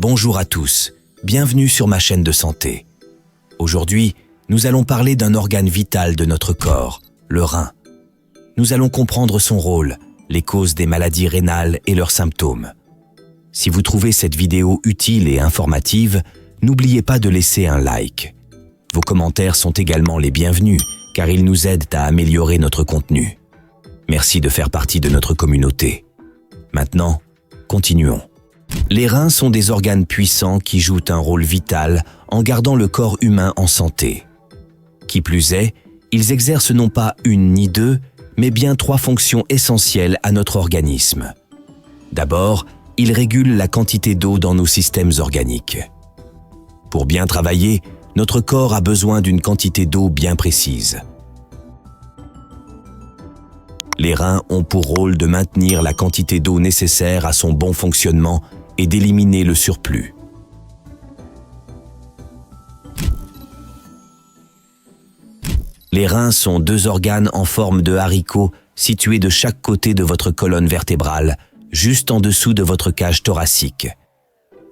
Bonjour à tous, bienvenue sur ma chaîne de santé. Aujourd'hui, nous allons parler d'un organe vital de notre corps, le rein. Nous allons comprendre son rôle, les causes des maladies rénales et leurs symptômes. Si vous trouvez cette vidéo utile et informative, n'oubliez pas de laisser un like. Vos commentaires sont également les bienvenus, car ils nous aident à améliorer notre contenu. Merci de faire partie de notre communauté. Maintenant, continuons. Les reins sont des organes puissants qui jouent un rôle vital en gardant le corps humain en santé. Qui plus est, ils exercent non pas une ni deux, mais bien 3 fonctions essentielles à notre organisme. D'abord, ils régulent la quantité d'eau dans nos systèmes organiques. Pour bien travailler, notre corps a besoin d'une quantité d'eau bien précise. Les reins ont pour rôle de maintenir la quantité d'eau nécessaire à son bon fonctionnement et d'éliminer le surplus. Les reins sont 2 organes en forme de haricot situés de chaque côté de votre colonne vertébrale, juste en dessous de votre cage thoracique.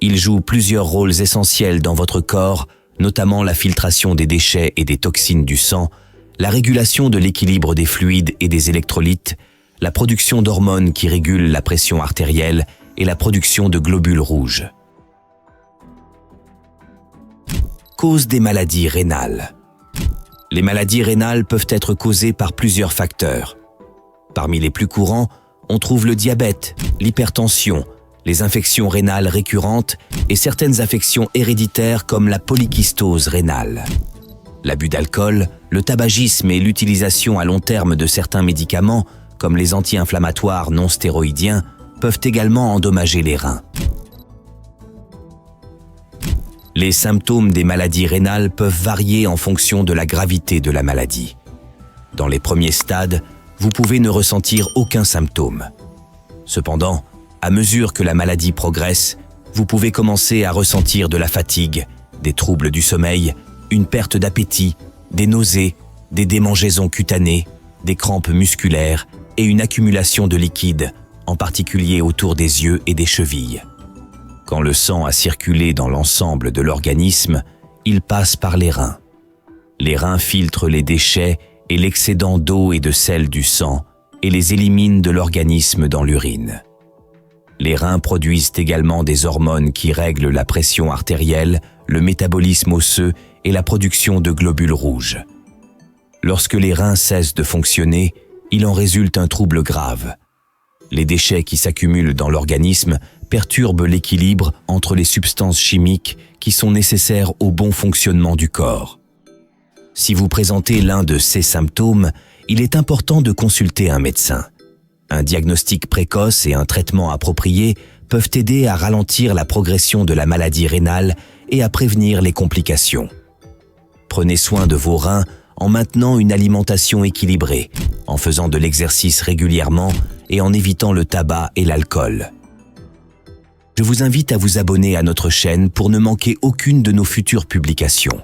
Ils jouent plusieurs rôles essentiels dans votre corps, notamment la filtration des déchets et des toxines du sang, la régulation de l'équilibre des fluides et des électrolytes, la production d'hormones qui régulent la pression artérielle et la production de globules rouges. Cause des maladies rénales. Les maladies rénales peuvent être causées par plusieurs facteurs. Parmi les plus courants, on trouve le diabète, l'hypertension, les infections rénales récurrentes et certaines affections héréditaires comme la polykystose rénale. L'abus d'alcool, le tabagisme et l'utilisation à long terme de certains médicaments, comme les anti-inflammatoires non stéroïdiens, peuvent également endommager les reins. Les symptômes des maladies rénales peuvent varier en fonction de la gravité de la maladie. Dans les premiers stades, vous pouvez ne ressentir aucun symptôme. Cependant, à mesure que la maladie progresse, vous pouvez commencer à ressentir de la fatigue, des troubles du sommeil, une perte d'appétit, des nausées, des démangeaisons cutanées, des crampes musculaires et une accumulation de liquide, en particulier autour des yeux et des chevilles. Quand le sang a circulé dans l'ensemble de l'organisme, il passe par les reins. Les reins filtrent les déchets et l'excédent d'eau et de sel du sang et les éliminent de l'organisme dans l'urine. Les reins produisent également des hormones qui règlent la pression artérielle, le métabolisme osseux et la production de globules rouges. Lorsque les reins cessent de fonctionner, il en résulte un trouble grave. Les déchets qui s'accumulent dans l'organisme perturbent l'équilibre entre les substances chimiques qui sont nécessaires au bon fonctionnement du corps. Si vous présentez l'un de ces symptômes, il est important de consulter un médecin. Un diagnostic précoce et un traitement approprié peuvent aider à ralentir la progression de la maladie rénale et à prévenir les complications. Prenez soin de vos reins en maintenant une alimentation équilibrée, en faisant de l'exercice régulièrement et en évitant le tabac et l'alcool. Je vous invite à vous abonner à notre chaîne pour ne manquer aucune de nos futures publications.